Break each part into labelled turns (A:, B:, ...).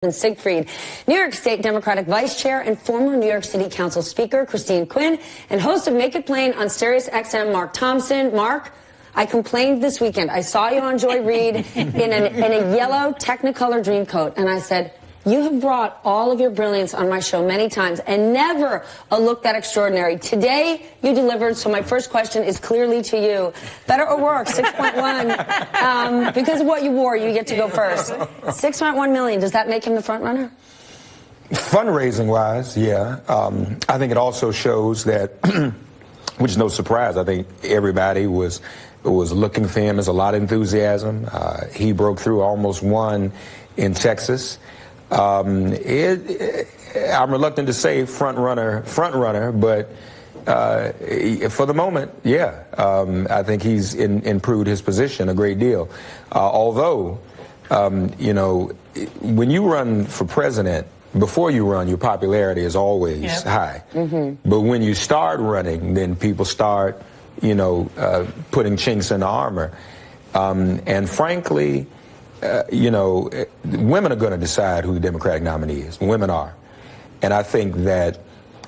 A: Siegfried, New York State Democratic Vice Chair and former New York City Council Speaker Christine Quinn, and host of Make It Plain on Sirius XM, Mark Thompson. Mark, I complained this weekend. I saw you on Joy Reid in a yellow Technicolor dream coat, and I said, you have brought all of your brilliance on my show many times, and never a look that extraordinary. Today, you delivered, so my first question is clearly to you. Beto O'Rourke, 6.1. Because of what you wore, you get to go first. 6.1 million, does that make him the front runner?
B: Fundraising-wise, yeah. I think it also shows that, which is no surprise, I think everybody was looking for him. There's a lot of enthusiasm. He broke through, almost won in Texas. I'm reluctant to say front runner, but for the moment, yeah, I think he's improved his position a great deal. Although, you know, when you run for president, before you run, your popularity is always high. Mm-hmm. But when you start running, then people start, you know, putting chinks in the armor. And frankly, you know, women are going to decide who the Democratic nominee is. Women are. And I think that...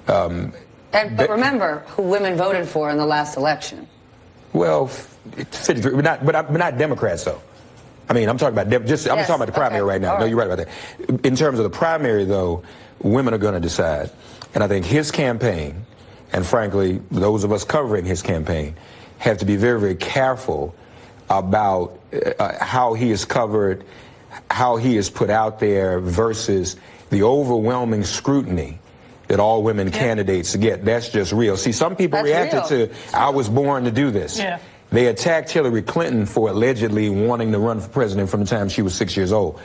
A: but remember who women voted for in the last election.
B: Well, 53, but not Democrats, though. I mean, I'm talking about I'm talking about the primary right now. Right. No, you're right about that. In terms of the primary, though, women are going to decide. And I think his campaign, and frankly, those of us covering his campaign, have to be very, very careful about how he is covered, how he is put out there versus the overwhelming scrutiny that all women candidates get. That's just real. See, some people reacted to, I was born to do this. Yeah. They attacked Hillary Clinton for allegedly wanting to run for president from the time she was 6 years old.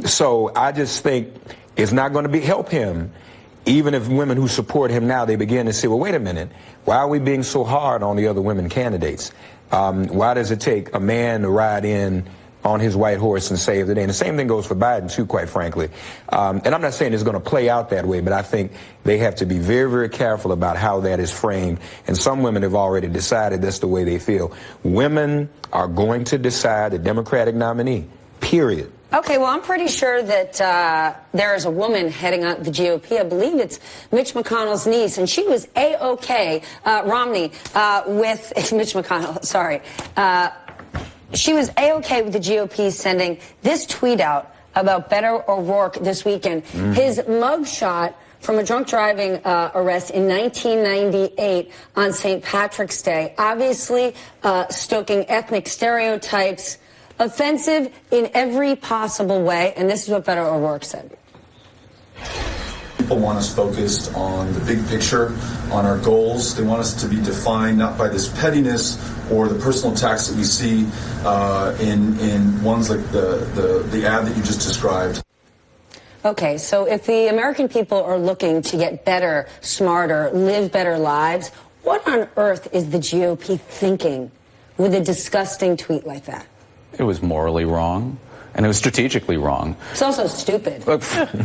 B: So I just think it's not going to help him, even if women who support him now, they begin to say, well, wait a minute, why are we being so hard on the other women candidates? Why does it take a man to ride in on his white horse and save the day? And the same thing goes for Biden, too, quite frankly. And I'm not saying it's going to play out that way, but I think they have to be very, very careful about how that is framed. And some women have already decided that's the way they feel. Women are going to decide the Democratic nominee, period.
A: Okay, well, I'm pretty sure that there is a woman heading up the GOP. I believe it's Mitch McConnell's niece, and she was A-OK, Romney, with Mitch McConnell, sorry. She was A-OK with the GOP sending this tweet out about Beto O'Rourke this weekend. Mm-hmm. His mugshot from a drunk driving arrest in 1998 on St. Patrick's Day, obviously stoking ethnic stereotypes, offensive in every possible way, and this is what Beto O'Rourke said.
C: People want us focused on the big picture, on our goals. They want us to be defined not by this pettiness or the personal attacks that we see in ones like the ad that you just described.
A: Okay, so if the American people are looking to get better, smarter, live better lives, what on earth is the GOP thinking with a disgusting tweet like that?
D: It was morally wrong, and it was strategically wrong.
A: It's also stupid.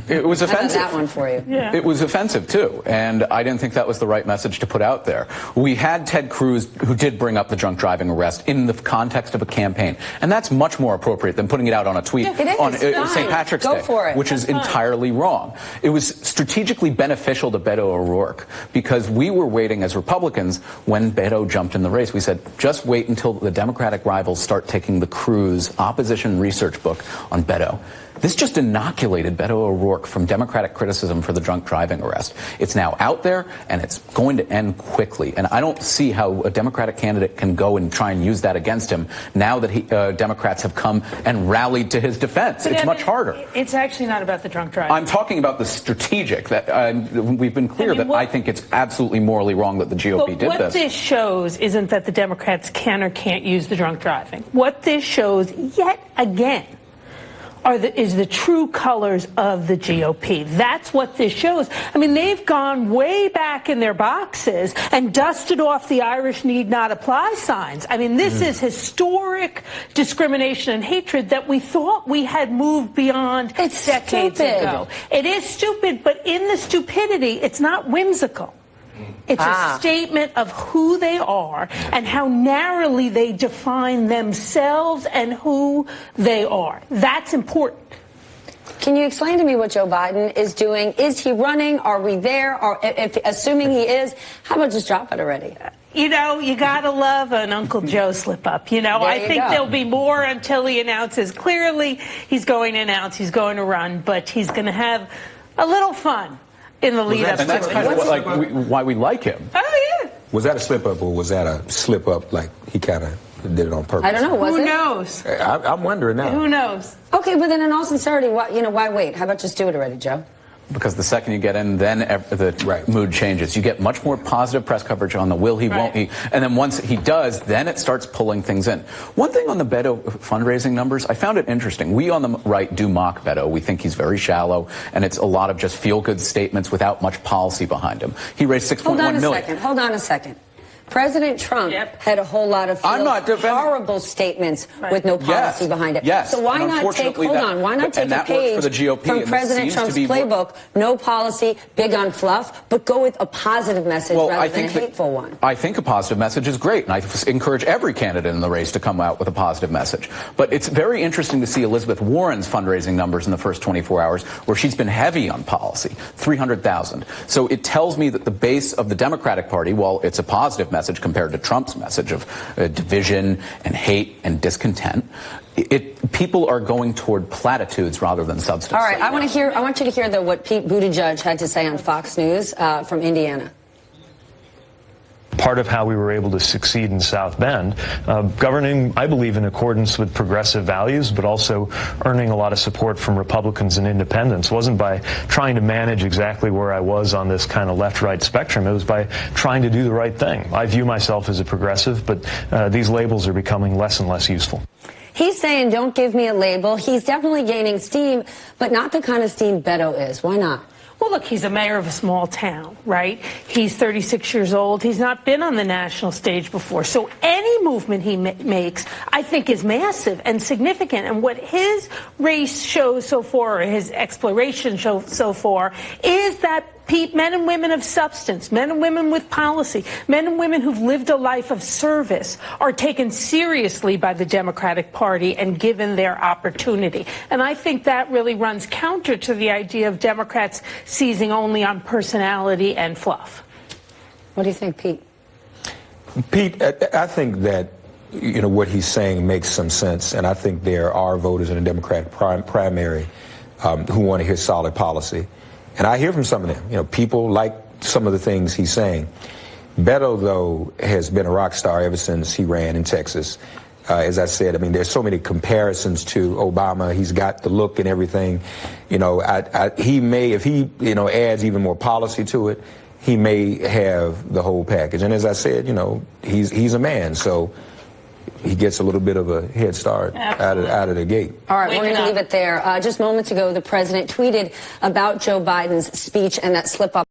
D: It was offensive.
A: How about that one for you?
D: Yeah. It was offensive, too, and I didn't think that was the right message to put out there. We had Ted Cruz, who did bring up the drunk driving arrest in the context of a campaign, and that's much more appropriate than putting it out on a tweet on St. Patrick's Day, which is entirely wrong. It was strategically beneficial to Beto O'Rourke because we were waiting as Republicans when Beto jumped in the race. We said, just wait until the Democratic rivals start taking the Cruz opposition research book on Beto. This just inoculated Beto O'Rourke from Democratic criticism for the drunk driving arrest. It's now out there, and it's going to end quickly. And I don't see how a Democratic candidate can go and try and use that against him now that Democrats have come and rallied to his defense. It's much harder.
E: It's actually not about the drunk driving.
D: I'm talking about the strategic. That we've been clear that I think it's absolutely morally wrong that the GOP did this.
E: What this shows isn't that the Democrats can or can't use the drunk driving. What this shows, yet again, is the true colors of the GOP. That's what this shows. I mean, they've gone way back in their boxes and dusted off the Irish need not apply signs. I mean, this is historic discrimination and hatred that we thought we had moved beyond decades ago. It is stupid, but in the stupidity, it's not whimsical. It's a statement of who they are and how narrowly they define themselves and who they are. That's important.
A: Can you explain to me what Joe Biden is doing? Is he running? Are we there? Or if assuming he is, how about just drop it already?
E: You know, you gotta love an Uncle Joe slip up. You know, I think there'll be more until he announces. Clearly, he's going to announce he's going to run, but he's going to have a little fun in the lead up to it.
D: And that's kind of why we like him.
E: Oh, yeah.
B: Was that a slip up, or was that a slip up like he kind of did it on purpose?
A: I don't know.
E: Who knows?
B: I'm wondering now.
E: Who knows?
A: Okay, but then in all sincerity, why wait? How about just do it already, Joe?
D: Because the second you get in, then the mood changes. You get much more positive press coverage on the will he, won't he. And then once he does, then it starts pulling things in. One thing on the Beto fundraising numbers, I found it interesting. We on the right do mock Beto. We think he's very shallow, and it's a lot of just feel-good statements without much policy behind him. He raised $6.1 million.
A: Hold on a second. President Trump had a whole lot of horrible statements with no policy behind it.
D: Yes.
A: So why not take, why not take a page from President Trump's playbook, no policy, big on fluff, but go with a positive message rather than a hateful one?
D: I think a positive message is great, and I encourage every candidate in the race to come out with a positive message. But it's very interesting to see Elizabeth Warren's fundraising numbers in the first 24 hours, where she's been heavy on policy, 300,000. So it tells me that the base of the Democratic Party, while it's a positive message compared to Trump's message of division and hate and discontent, people are going toward platitudes rather than substance.
A: All right, I want you to hear though what Pete Buttigieg had to say on Fox News from Indiana.
F: Part of how we were able to succeed in South Bend, governing, I believe, in accordance with progressive values, but also earning a lot of support from Republicans and independents, wasn't by trying to manage exactly where I was on this kind of left-right spectrum. It was by trying to do the right thing. I view myself as a progressive, but these labels are becoming less and less useful.
A: He's saying, don't give me a label. He's definitely gaining steam, but not the kind of steam Beto is. Why not?
E: Well, look, he's a mayor of a small town, right? He's 36 years old. He's not been on the national stage before. So any movement he makes, I think, is massive and significant. And what his race shows so far, or his exploration shows so far, is that men and women of substance, men and women with policy, men and women who've lived a life of service are taken seriously by the Democratic Party and given their opportunity. And I think that really runs counter to the idea of Democrats seizing only on personality and fluff.
A: What do you think, Pete?
B: Pete, I think that what he's saying makes some sense, and I think there are voters in the Democratic primary who want to hear solid policy. And I hear from some of them. People like some of the things he's saying. Beto, though, has been a rock star ever since he ran in Texas. As I said, there's so many comparisons to Obama. He's got the look and everything. He may, if he, adds even more policy to it, he may have the whole package. And as I said, he's a man, so he gets a little bit of a head start out of the gate.
A: All right, we're going to leave it there. Just moments ago, the president tweeted about Joe Biden's speech and that slip-up.